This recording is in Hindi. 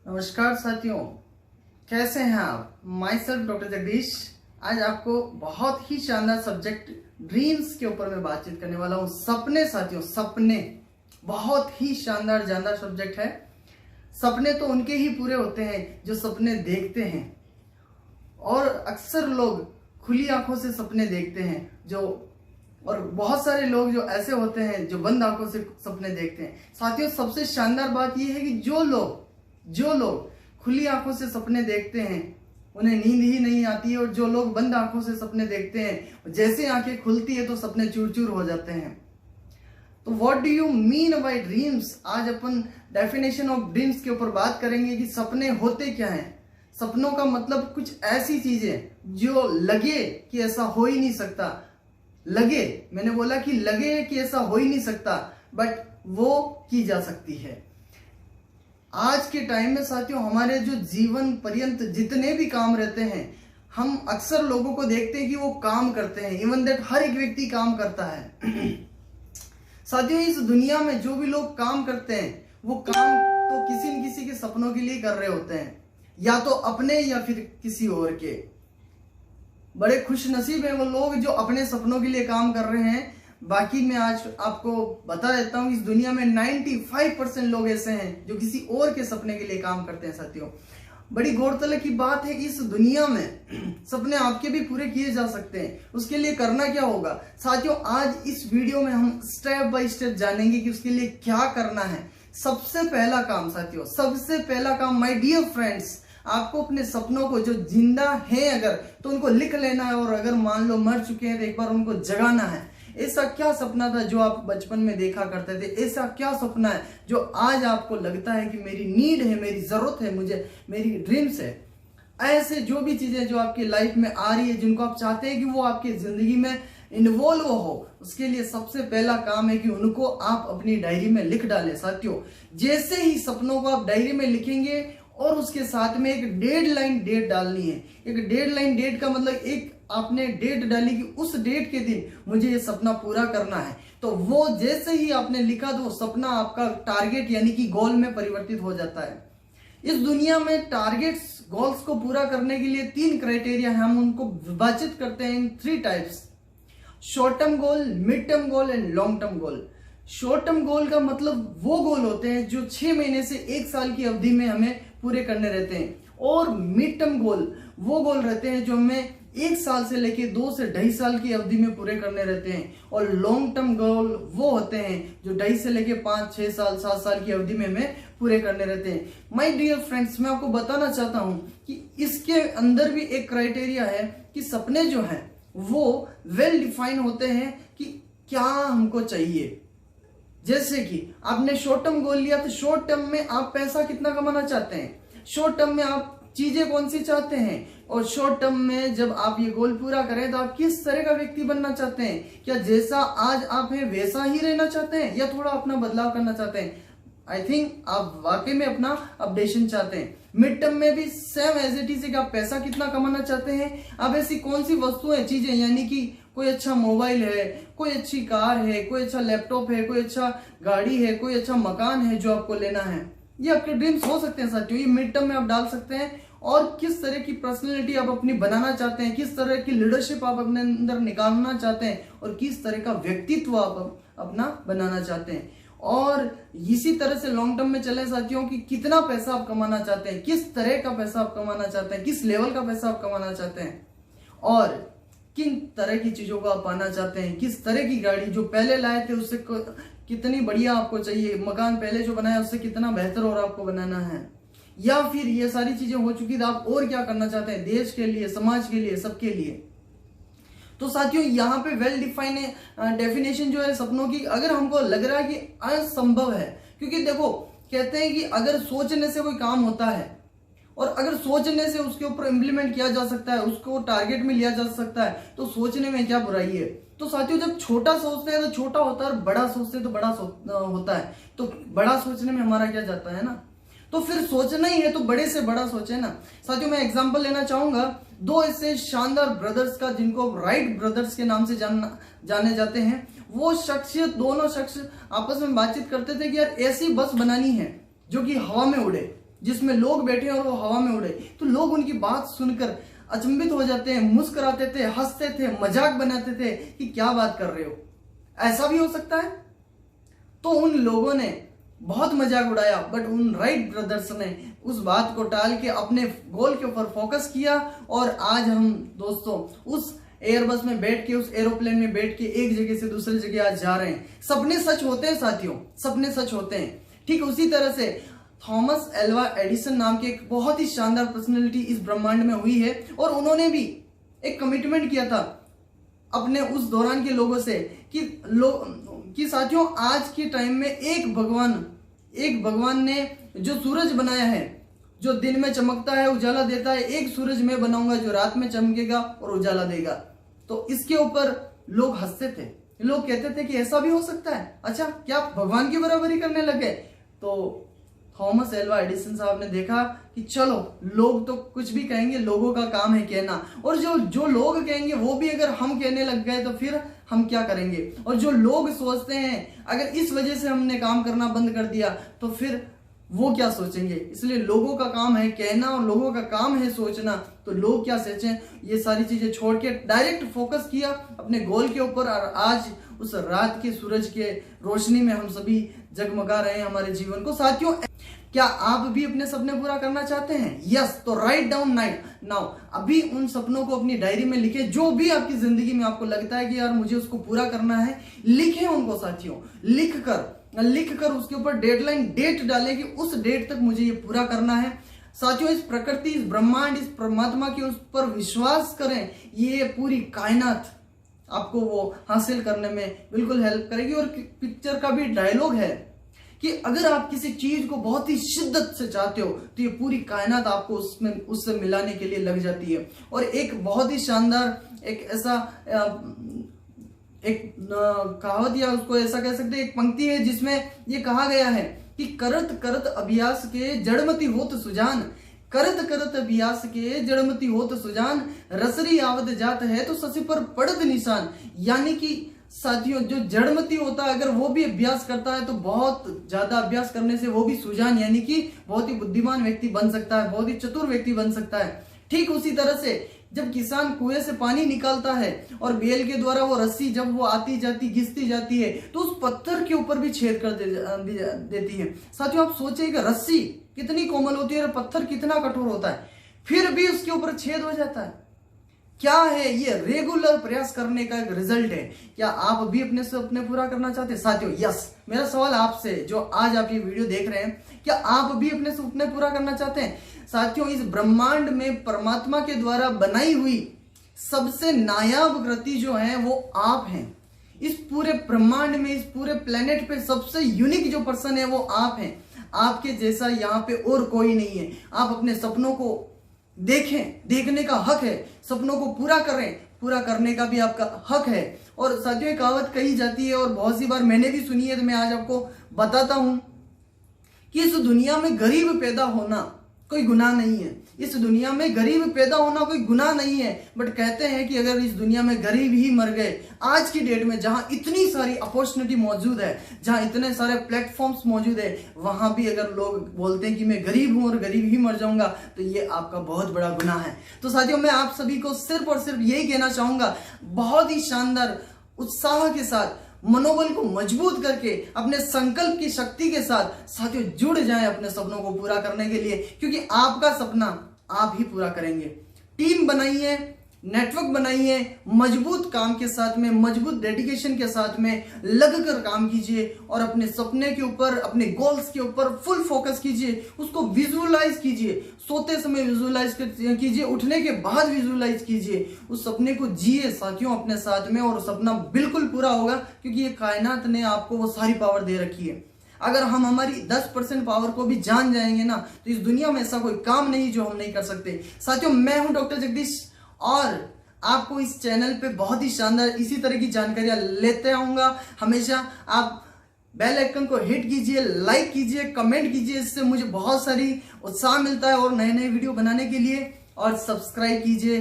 नमस्कार साथियों, कैसे हैं आप। My self doctor Jagdish. आज आपको बहुत ही शानदार सब्जेक्ट ड्रीम्स के ऊपर मैं बातचीत करने वाला हूं। सपने साथियों, सपने बहुत ही शानदार जानदार सब्जेक्ट है। सपने तो उनके ही पूरे होते हैं जो सपने देखते हैं, और अक्सर लोग खुली आंखों से सपने देखते हैं और बहुत सारे लोग जो ऐसे होते हैं जो बंद आंखों से सपने देखते हैं। साथियों, सबसे शानदार बात यह है कि जो लोग खुली आंखों से सपने देखते हैं उन्हें नींद ही नहीं आती है, और जो लोग बंद आंखों से सपने देखते हैं जैसे आंखें खुलती है तो सपने चूर चूर हो जाते हैं। तो what do you mean by dreams. आज अपन डेफिनेशन ऑफ ड्रीम्स के ऊपर बात करेंगे कि सपने होते क्या हैं। सपनों का मतलब कुछ ऐसी चीजें जो लगे कि ऐसा हो ही नहीं सकता। लगे, मैंने बोला कि लगे कि ऐसा हो ही नहीं सकता, बट वो की जा सकती है। आज के टाइम में साथियों, हमारे जो जीवन पर्यंत जितने भी काम रहते हैं, हम अक्सर लोगों को देखते हैं कि वो काम करते हैं। इवन दैट हर एक व्यक्ति काम करता है। साथियों, इस दुनिया में जो भी लोग काम करते हैं वो काम तो किसी न किसी के सपनों के लिए कर रहे होते हैं, या तो अपने या फिर किसी और के। बड़े खुश नसीब है वो लोग जो अपने सपनों के लिए काम कर रहे हैं। बाकी मैं आज आपको बता देता हूं, इस दुनिया में 95% लोग ऐसे हैं जो किसी और के सपने के लिए काम करते हैं। साथियों, बड़ी गौरतलब की बात है कि इस दुनिया में सपने आपके भी पूरे किए जा सकते हैं। उसके लिए करना क्या होगा साथियों, आज इस वीडियो में हम स्टेप बाय स्टेप जानेंगे कि उसके लिए क्या करना है। सबसे पहला काम साथियों, सबसे पहला काम माय डियर फ्रेंड्स, आपको अपने सपनों को, जो जिंदा है अगर, तो उनको लिख लेना है, और अगर मान लो मर चुके हैं तो एक बार उनको जगाना है। ऐसा क्या सपना था जो आप बचपन में देखा करते थे? ऐसा क्या सपना है जो आज आपको लगता है कि मेरी नीड है, मेरी जरूरत है, मुझे मेरी ड्रीम्स है? ऐसे जो भी चीजें जो आपकी लाइफ में आ रही है, जिनको आप चाहते हैं कि वो आपकी जिंदगी में इन्वॉल्व हो, उसके लिए सबसे पहला काम है कि उनको आप अपनी डायरी में लिख डालें। साथियों, जैसे ही सपनों को आप डायरी में लिखेंगे और उसके साथ में एक डेट डालनी है। एक डेट का मतलब एक आपने डेट डाली कि उस डेट के दिन मुझे ये सपना पूरा करना है। तो वो जैसे ही आपने लिखा तो सपना आपका टारगेट यानी कि गोल में परिवर्तित हो जाता है। इस दुनिया में टारगेट्स, गोल्स को पूरा करने के लिए 3 क्राइटेरिया है। हम उनको विभाजित करते हैं इन 3 types: short term goal, mid term goal and long term goal. Short term goal का मतलब वो गोल होते हैं जो 6 महीने से 1 साल की अवधि में हमें पूरे करने रहते हैं, और मिड टर्म गोल वो गोल रहते हैं जो हमें 1 साल से लेके 2 से 2.5 साल की अवधि में पूरे करने रहते हैं, और लॉन्ग टर्म गोल वो होते हैं जो 2.5 से लेके 5, 6 साल, 7 साल की अवधि में हमें पूरे करने रहते हैं। माय डियर फ्रेंड्स, मैं आपको बताना चाहता हूं कि इसके अंदर भी एक क्राइटेरिया है कि सपने जो हैं वो वेल डिफाइन होते हैं कि क्या हमको चाहिए। जैसे कि आपने शॉर्ट टर्म गोल लिया, तो शॉर्ट टर्म में आप पैसा कितना कमाना चाहते हैं, शॉर्ट टर्म में आप चीजें कौन सी चाहते हैं, और शॉर्ट टर्म में जब आप ये गोल पूरा करें तो आप किस तरह का व्यक्ति बनना चाहते हैं। क्या जैसा आज आप हैं वैसा ही रहना चाहते हैं, या थोड़ा अपना बदलाव करना चाहते हैं? आई थिंक आप वाकई में अपना अपडेशन चाहते हैं। मिड टर्म में भी सेम एज इट इज, आप पैसा कितना कमाना चाहते हैं, आप ऐसी कौन सी वस्तुएं, चीजें, यानी कि कोई अच्छा मोबाइल है, कोई अच्छी कार है, कोई अच्छा लैपटॉप है, कोई अच्छा गाड़ी है, कोई अच्छा मकान है जो आपको लेना है। ये आपके ड्रीम्स हो सकते हैं साथियों, ये मिड टर्म में आप डाल सकते हैं। और किस तरह की पर्सनैलिटी आप अपनी बनाना चाहते हैं, किस तरह की लीडरशिप आप अपने अंदर निकालना चाहते हैं, और किस तरह का व्यक्तित्व आप अपना बनाना चाहते हैं। और इसी तरह से लॉन्ग टर्म में चले साथियों कि कितना पैसा आप कमाना चाहते हैं, किस तरह का पैसा आप कमाना चाहते हैं, किस लेवल का पैसा आप कमाना चाहते हैं, और किन तरह की चीजों को आप पाना चाहते हैं, किस तरह की गाड़ी जो पहले लाए थे उससे कितनी बढ़िया आपको चाहिए, मकान पहले जो बनाया उससे कितना बेहतर और आपको बनाना है, या फिर ये सारी चीजें हो चुकी तो आप और क्या करना चाहते हैं देश के लिए, समाज के लिए, सबके लिए। तो साथियों, यहाँ पे वेल डिफाइन डेफिनेशन जो है सपनों की, अगर हमको लग रहा है कि असंभव है, क्योंकि देखो कहते हैं कि अगर सोचने से कोई काम होता है, और अगर सोचने से उसके ऊपर इंप्लीमेंट किया जा सकता है, उसको टारगेट में लिया जा सकता है, तो सोचने में क्या बुराई है। तो साथियों, जब छोटा सोचते हैं तो छोटा होता है, और बड़ा सोचते हैं तो बड़ा होता है। तो बड़ा सोचने में हमारा क्या जाता है ना, तो फिर सोचना ही है तो बड़े से बड़ा सोचे ना। साथियों, मैं एग्जांपल लेना चाहूंगा 2 ऐसे शानदार ब्रदर्स का, जिनको राइट ब्रदर्स के नाम से जाने जाते हैं। वो दोनों शख्स आपस में बातचीत करते थे कि यार ऐसी बस बनानी है जो कि हवा में उड़े, जिसमें लोग बैठे और वो हवा में उड़े, तो लोग उनकी बात सुनकर अचंभित हो जाते हैं, मुस्कुराते थे, हंसते थे, मजाक बनाते थे कि क्या बात कर रहे हो, ऐसा भी हो सकता है। तो उन लोगों ने बहुत मजाक उड़ाया, बट उन राइट ब्रदर्स ने उस बात को टाल के अपने गोल के ऊपर फोकस किया। और आज हम दोस्तों उस एयरबस में बैठ के, उस एरोप्लेन में बैठ के एक जगह से दूसरी जगह आज जा रहे हैं। सपने सच होते हैं साथियों, सपने सच होते हैं। ठीक उसी तरह से थॉमस एल्वा एडिसन नाम के एक बहुत ही शानदार पर्सनैलिटी इस ब्रह्मांड में हुई है, और उन्होंने भी एक कमिटमेंट किया था अपने उस दौरान के लोगों से कि साथियों आज के टाइम में एक भगवान ने जो सूरज बनाया है, जो दिन में चमकता है, उजाला देता है, एक सूरज मैं बनाऊंगा जो रात में चमकेगा और उजाला देगा। तो इसके ऊपर लोग हंसते थे, लोग कहते थे कि ऐसा भी हो सकता है, अच्छा क्या आप भगवान की बराबरी करने लगे। तो थॉमस एल्वा एडिसन साहब ने देखा कि चलो लोग तो कुछ भी कहेंगे, लोगों का काम है कहना, और जो लोग कहेंगे वो भी अगर हम कहने लग गए तो फिर हम क्या करेंगे। और जो लोग सोचते हैं अगर इस वजह से हमने काम करना बंद कर दिया तो फिर वो क्या सोचेंगे। इसलिए लोगों का काम है कहना और लोगों का काम है सोचना, तो लोग क्या सोचें, ये सारी चीजें छोड़ के डायरेक्ट फोकस किया अपने गोल के ऊपर। और आज उस रात के सूरज के रोशनी में हम सभी जगमगा रहे हैं हमारे जीवन को। साथियों क्या आप भी अपने सपने पूरा करना चाहते हैं? यस, तो राइट डाउन नाउ अभी उन सपनों को अपनी डायरी में लिखे। जो भी आपकी जिंदगी में आपको लगता है कि यार मुझे उसको पूरा करना है, लिखें उनको साथियों। लिख कर उसके ऊपर डेडलाइन, डेट डालें कि उस डेट तक मुझे ये पूरा करना है। साथियों इस प्रकृति, इस ब्रह्मांड, इस परमात्मा के उस पर विश्वास करें, ये पूरी कायनात आपको वो हासिल करने में बिल्कुल हेल्प करेगी। और पिक्चर का भी डायलॉग है कि अगर आप किसी चीज को बहुत ही शिद्दत से चाहते हो तो ये पूरी कायनात आपको उससे मिलाने के लिए लग जाती है। और एक बहुत ही शानदार एक ऐसा एक कहावत या उसको ऐसा कह सकते हैं, एक पंक्ति है जिसमें ये कहा गया है कि करत करत अभ्यास के जड़मती होत सुजान, करत करत अभ्यास के जड़मती होत सुजान, रसरी आवत जात है तो ससी पर पड़त निशान। यानी कि साथियों जो जड़मती होता है अगर वो भी अभ्यास करता है तो बहुत ज्यादा अभ्यास करने से वो भी सुजान यानी कि बहुत ही बुद्धिमान व्यक्ति बन सकता है, बहुत ही चतुर व्यक्ति बन सकता है। ठीक उसी तरह से जब किसान कुएं से पानी निकालता है और बेल के द्वारा वो रस्सी जब वो आती जाती घिसती जाती है तो उस पत्थर के ऊपर भी छेद कर देती है। साथियों आप सोचिएगा रस्सी कितनी कोमल होती है और पत्थर कितना कठोर होता है, फिर भी उसके ऊपर छेद हो जाता है। क्या है ये? रेगुलर प्रयास करने का एक रिजल्ट है। क्या आप भी अपने सपने पूरा करना चाहते हैं साथियों? यस, मेरा सवाल आपसे जो आज आप ये वीडियो देख रहे हैं, क्या आप भी अपने सपने पूरा करना चाहते हैं? साथियों इस ब्रह्मांड में परमात्मा के द्वारा बनाई हुई सबसे नायाब कृति जो है वो आप हैं। इस पूरे ब्रह्मांड में, इस पूरे प्लेनेट पे सबसे यूनिक जो पर्सन है वो आप हैं। आपके जैसा यहाँ पे और कोई नहीं है। आप अपने सपनों को देखें, देखने का हक है, सपनों को पूरा करें, पूरा करने का भी आपका हक है। और साथियों एक कहावत कही जाती है और बहुत सी बार मैंने भी सुनी है, तो मैं आज आपको बताता हूं कि इस दुनिया में गरीब पैदा होना कोई गुनाह नहीं है। इस दुनिया में गरीब पैदा होना कोई गुनाह नहीं है, बट कहते हैं कि अगर इस दुनिया में गरीब ही मर गए, आज की डेट में जहां इतनी सारी अपॉर्चुनिटी मौजूद है, जहां इतने सारे प्लेटफॉर्म्स मौजूद है, वहां भी अगर लोग बोलते हैं कि मैं गरीब हूं और गरीब ही मर जाऊंगा, तो ये आपका बहुत बड़ा गुनाह है। तो साथियों मैं आप सभी को सिर्फ और सिर्फ यही कहना चाहूंगा, बहुत ही शानदार उत्साह के साथ, मनोबल को मजबूत करके, अपने संकल्प की शक्ति के साथ साथियों जुड़ जाएं अपने सपनों को पूरा करने के लिए, क्योंकि आपका सपना आप ही पूरा करेंगे। टीम बनाइए, नेटवर्क बनाइए, मजबूत काम के साथ में, मजबूत डेडिकेशन के साथ में लगकर काम कीजिए और अपने सपने के ऊपर, अपने गोल्स के ऊपर फुल फोकस कीजिए। उसको विजुअलाइज कीजिए, सोते समय विजुअलाइज कीजिए, उठने के बाद विजुअलाइज कीजिए। उस सपने को जिए साथियों अपने साथ में, और सपना बिल्कुल पूरा होगा, क्योंकि ये कायनात ने आपको वो सारी पावर दे रखी है। अगर हम हमारी 10% पावर को भी जान जाएंगे ना, तो इस दुनिया में ऐसा कोई काम नहीं जो हम नहीं कर सकते। साथियों मैं हूं डॉक्टर जगदीश और आपको इस चैनल पे बहुत ही शानदार इसी तरह की जानकारियां लेते आऊंगा हमेशा। आप बेल आइकन को हिट कीजिए, लाइक कीजिए, कमेंट कीजिए, इससे मुझे बहुत सारी उत्साह मिलता है और नए नए वीडियो बनाने के लिए। और सब्सक्राइब कीजिए।